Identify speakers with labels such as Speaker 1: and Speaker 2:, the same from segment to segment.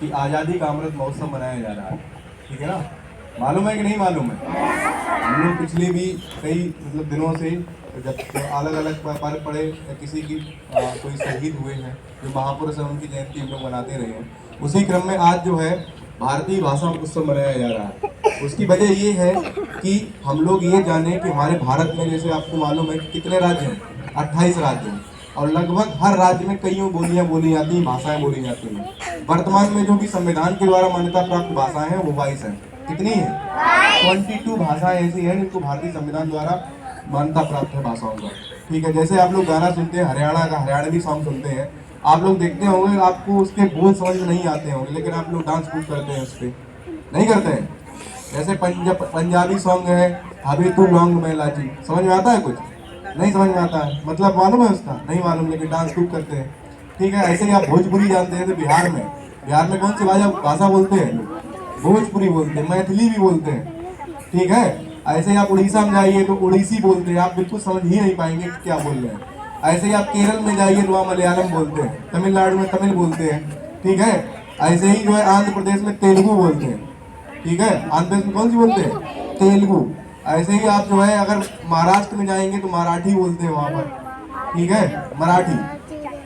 Speaker 1: कि आज़ादी का अमृत महोत्सव मनाया जा रहा है, ठीक है ना। मालूम है कि नहीं मालूम है? हम लोग पिछले भी कई मतलब दिनों से जब अलग अलग पर्व पड़े या किसी की कोई शहीद हुए हैं जो महापुरुष हैं, उनकी जयंती हम लोग मनाते रहे हैं। उसी क्रम में आज जो है भारतीय भाषा उत्सव मनाया जा रहा है। उसकी वजह ये है कि हम लोग ये जाने कि हमारे भारत में, जैसे आपको मालूम है कि कितने राज्य हैं, 28 राज्य हैं, और लगभग हर राज्य में कईयों बोलियां बोली जाती हैं, भाषाएं बोली जाती हैं। वर्तमान में जो भी संविधान के द्वारा मान्यता प्राप्त भाषाएं हैं वो 22 हैं। कितनी है? 22 भाषाएं ऐसी हैं जिनको भारतीय संविधान द्वारा मान्यता प्राप्त है भाषाओं का, ठीक है। जैसे आप लोग गाना सुनते हैं, हरियाणा का हरियाणवी सॉन्ग सुनते हैं, आप लोग देखते होंगे आपको उसके बोल समझ में नहीं आते होंगे, लेकिन आप लोग डांस खूब करते हैं उस पर, नहीं करते हैं? जैसे पंजाबी सॉन्ग है, अभी तू लौंग में इलायची, समझ में आता है कुछ? नहीं समझ में आता है, मतलब मालूम है उसका? नहीं मालूम, लेकिन डांस खूब करते हैं, ठीक है। ऐसे ही आप भोजपुरी जानते हैं तो बिहार में कौन सी भाषा बोलते हैं लोग? भोजपुरी बोलते हैं, मैथिली भी बोलते हैं, ठीक है। ऐसे ही आप उड़ीसा में जाइए तो उड़ीसी बोलते हैं, आप बिल्कुल समझ ही नहीं पाएंगे कि क्या बोल रहे हैं। ऐसे ही आप केरल में जाइए तो वहाँ मलयालम बोलते हैं, तमिलनाडु में तमिल बोलते हैं, ठीक है। ऐसे ही जो है आंध्र प्रदेश में तेलुगु बोलते हैं, ठीक है। आंध्र प्रदेश में कौन सी बोलते हैं? तेलुगु। ऐसे ही आप जो है अगर महाराष्ट्र में जाएंगे तो मराठी बोलते हैं वहाँ पर, ठीक है, मराठी।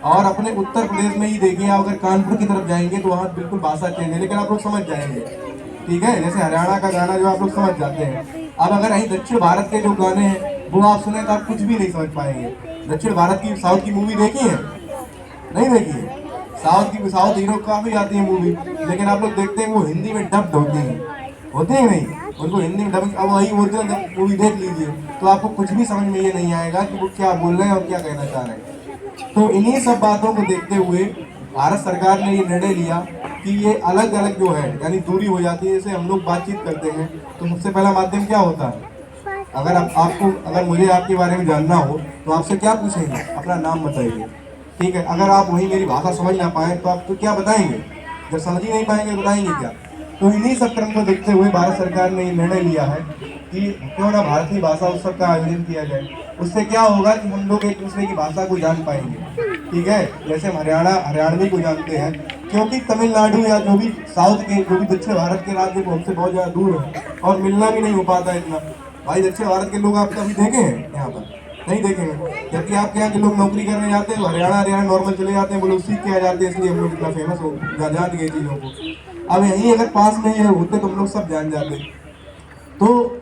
Speaker 1: और अपने उत्तर प्रदेश में ही देखिए, आप अगर कानपुर की तरफ जाएंगे तो वहाँ बिल्कुल भाषा चेंज है, लेकिन आप लोग समझ जाएंगे, ठीक है। जैसे हरियाणा का गाना जो आप लोग समझ जाते हैं। अब अगर यहीं दक्षिण भारत के जो गाने हैं वो आप सुने तो आप कुछ भी नहीं समझ पाएंगे। दक्षिण भारत की साउथ की मूवी देखी है? नहीं देखी है? साउथ हीरो काफी आती है मूवी, लेकिन आप लोग देखते हैं वो हिंदी में डब्ड होती है, होती है नहीं? उनको हिंदी में डबिंग, अब वही ओरिजिनल मूवी देख लीजिए तो आपको कुछ भी समझ में ये नहीं आएगा कि वो क्या बोल रहे हैं और क्या कहना चाह रहे हैं। तो इन्हीं सब बातों को देखते हुए भारत सरकार ने ये निर्णय लिया कि ये अलग अलग जो है, यानी दूरी हो जाती है। जैसे हम लोग बातचीत करते हैं तो सबसे पहला माध्यम क्या होता है? अगर मुझे आपके बारे में जानना हो तो आपसे क्या पूछेंगे? अपना नाम बताइए, ठीक है। अगर आप वही मेरी भाषा समझ ना पाए तो आप तो क्या बताएंगे? जब समझ ही नहीं पाएंगे बताएंगे क्या? तो इन्हीं सब क्रम को देखते हुए भारत सरकार ने ये निर्णय लिया है कि क्यों ना भारतीय भाषा उत्सव का आयोजन किया जाए। उससे क्या होगा कि हम लोग एक दूसरे की भाषा को जान पाएंगे, ठीक है। जैसे हम हरियाणवी को जानते हैं, क्योंकि तमिलनाडु या जो भी साउथ के, जो भी दक्षिण भारत के राज्य वो हमसे बहुत ज़्यादा दूर है और मिलना भी नहीं हो पाता है इतना। भाई दक्षिण भारत के लोग आप कभी देखे हैं यहाँ पर? नहीं देखेंगे, जबकि आपके यहाँ के लोग नौकरी करने जाते हैं तो हरियाणा नॉर्मल चले जाते हैं, वो लोग सीख के आ जाते हैं, इसलिए हम लोग इतना फेमस हो जान गए चीज़ों को। अब यहीं अगर पास में ये होते तो हम लोग सब जान जाते। तो